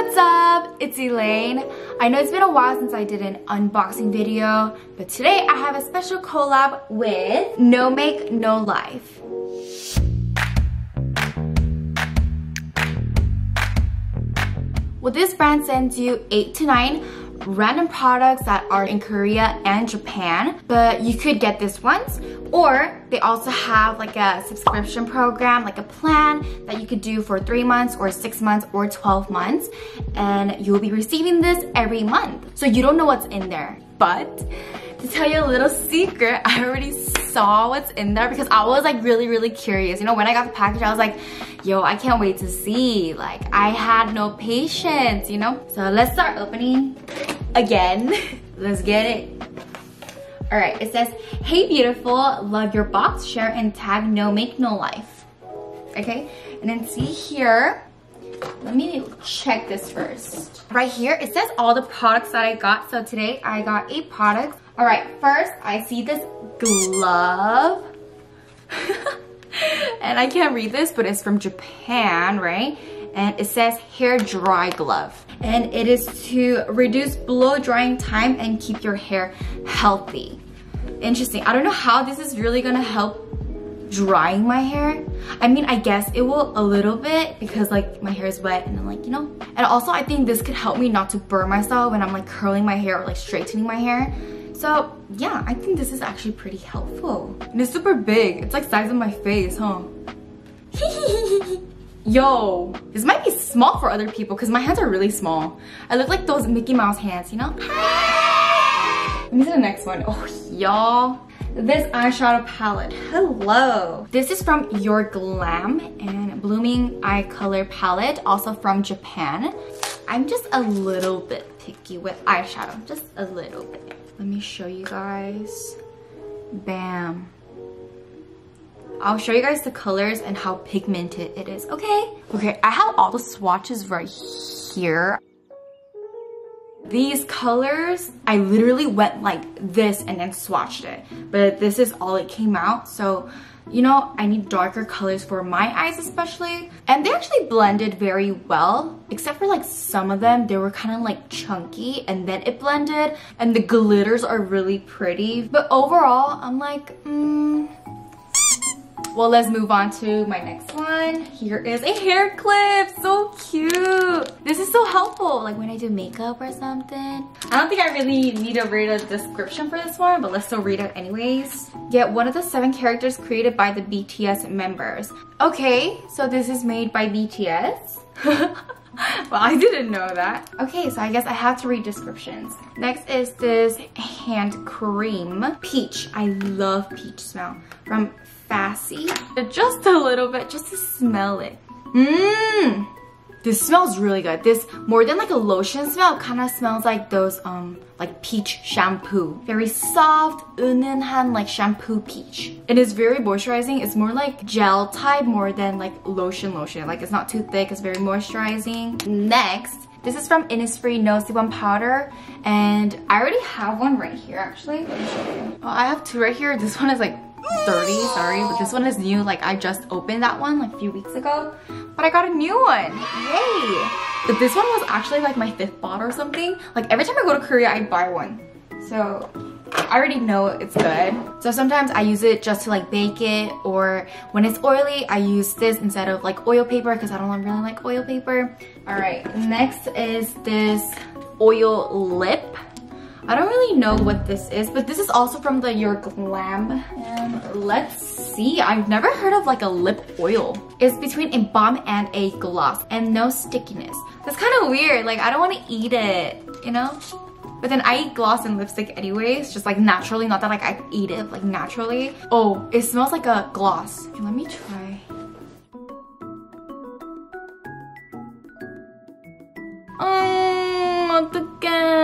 What's up? It's Elaine. I know it's been a while since I did an unboxing video, but today I have a special collab with Nomakenolife. Well, this brand sends you 8 to 9 random products that are in Korea and Japan, but you could get this once, or they also have like a subscription program, like a plan that you could do for 3 months or 6 months or 12 months, and you'll be receiving this every month. So you don't know what's in there. But to tell you a little secret, I already saw what's in there because I was like really curious. You know, when I got the package, I was like, yo, I can't wait to see. Like, I had no patience, you know? So let's start opening again. Let's get it. All right, it says, hey beautiful, love your box, share and tag Nomakenolife. Okay, and then see here, let me check this first. Right here, it says all the products that I got. So today I got 8 products. All right, first I see this glove. And I can't read this, but it's from Japan, right? And it says hair dry glove. And it is to reduce blow drying time and keep your hair healthy. Interesting. I don't know how this is really gonna help drying my hair. I mean, I guess it will a little bit because like my hair is wet and I'm like, you know. And also I think this could help me not to burn myself when I'm like curling my hair or like straightening my hair. So yeah, I think this is actually pretty helpful. And it's super big. It's like the size of my face, huh? Yo, this might be small for other people because my hands are really small. I look like those Mickey Mouse hands, you know? Let me see the next one. Oh, y'all. This eyeshadow palette. Hello. This is from Your Glam and Blooming Eye Color Palette, also from Japan. I'm just a little bit picky with eyeshadow, just a little bit. Let me show you guys. Bam. I'll show you guys the colors and how pigmented it is, okay? Okay, I have all the swatches right here. These colors, I literally went like this and then swatched it. But this is all it came out. So, you know, I need darker colors for my eyes especially. And they actually blended very well. Except for like some of them, they were kind of like chunky and then it blended. And the glitters are really pretty. But overall, I'm like, Well, let's move on to my next one. Here is a hair clip. So cute. This is so helpful, like when I do makeup or something. I don't think I really need to read a description for this one, but let's still read it anyways. Get one of the 7 characters created by the BTS members. Okay, so this is made by BTS. Well, I didn't know that. Okay, so I guess I have to read descriptions. Next is this hand cream. Peach. I love peach smell. From Fassy. Just a little bit, just to smell it. This smells really good. This, more than like a lotion smell, kind of smells like those like peach shampoo. Very soft, 은은한 like shampoo peach. It is very moisturizing. It's more like gel type more than like lotion. Like it's not too thick, it's very moisturizing. Next, this is from Innisfree No Sebum Powder, and I already have one right here actually. Let me show you. Oh, I have 2 right here. This one is like dirty, sorry, but this one is new. Like I just opened that one like a few weeks ago, but I got a new one. Yay! But this one was actually like my 5th bottle or something. Like every time I go to Korea, I buy one. So I already know it's good. So sometimes I use it just to like bake it, or when it's oily, I use this instead of like oil paper because I don't really like oil paper. All right, next is this oil lip. I don't really know what this is, but this is also from the Your Glam. And let's see, I've never heard of like a lip oil. It's between a balm and a gloss and no stickiness. That's kind of weird, like I don't want to eat it, you know? But then I eat gloss and lipstick anyways, just like naturally, not that like I eat it like naturally. Oh, it smells like a gloss. Okay, let me try. Oh, 어떡해.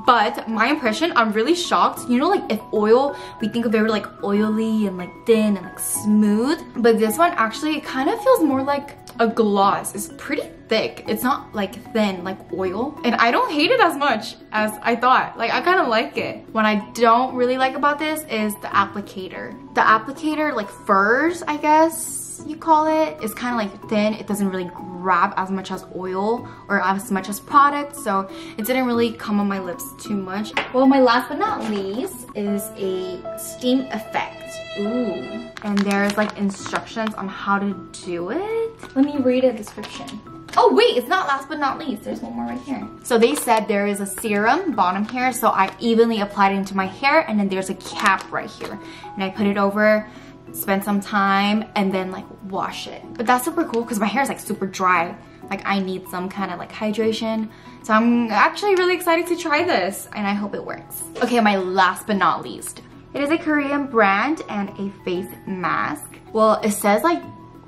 But my impression, I'm really shocked. You know, like if oil, we think of very like oily and like thin and like smooth. But this one actually kind of feels more like a gloss. It's pretty thick. It's not like thin like oil. And I don't hate it as much as I thought. Like I kind of like it. What I don't really like about this is the applicator. The applicator, like furs, I guess you call it, is kind of like thin. It doesn't really grab as much as oil or as much as product, so it didn't really come on my lips too much. Well, my last but not least is a steam effect. Ooh. And there's like instructions on how to do it. Let me read a description. Oh wait, it's not last but not least. There's one more right here. So they said there is a serum bottom here, so I evenly applied it into my hair, and then there's a cap right here. And I put it over, spend some time, and then like wash it. But that's super cool because my hair is like super dry. Like I need some kind of like hydration. So I'm actually really excited to try this, and I hope it works. Okay, my last but not least. It is a Korean brand and a face mask. Well, it says like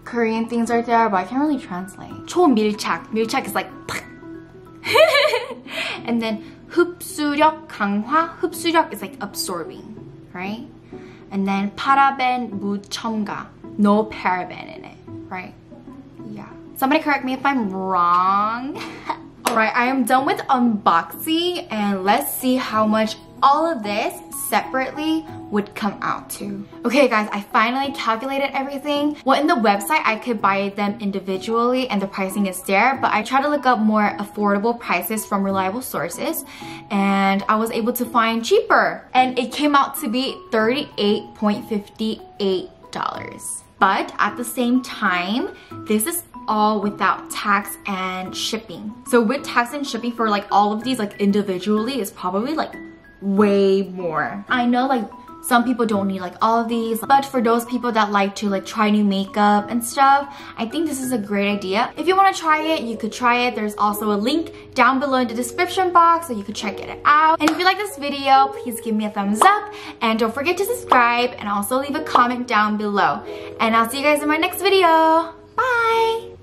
Korean things right there, but I can't really translate. 초밀착. 밀착 is like and then 흡수력 강화. 흡수력 is like absorbing, right? And then paraben 무첨가. No paraben in it, right? Yeah. Somebody correct me if I'm wrong. Alright, I am done with unboxing, and let's see how much all of this separately would come out to. Okay guys, I finally calculated everything. Well, in the website I could buy them individually and the pricing is there, but I tried to look up more affordable prices from reliable sources, and I was able to find cheaper, and it came out to be $38.58. But at the same time, this is all without tax and shipping. So with tax and shipping for like all of these like individually is probably like way more. I know like some people don't need like all of these, but for those people that like to like try new makeup and stuff, I think this is a great idea. If you want to try it, you could try it. There's also a link down below in the description box so you could check it out. And if you like this video, please give me a thumbs up, and don't forget to subscribe, and also leave a comment down below. And I'll see you guys in my next video. Bye!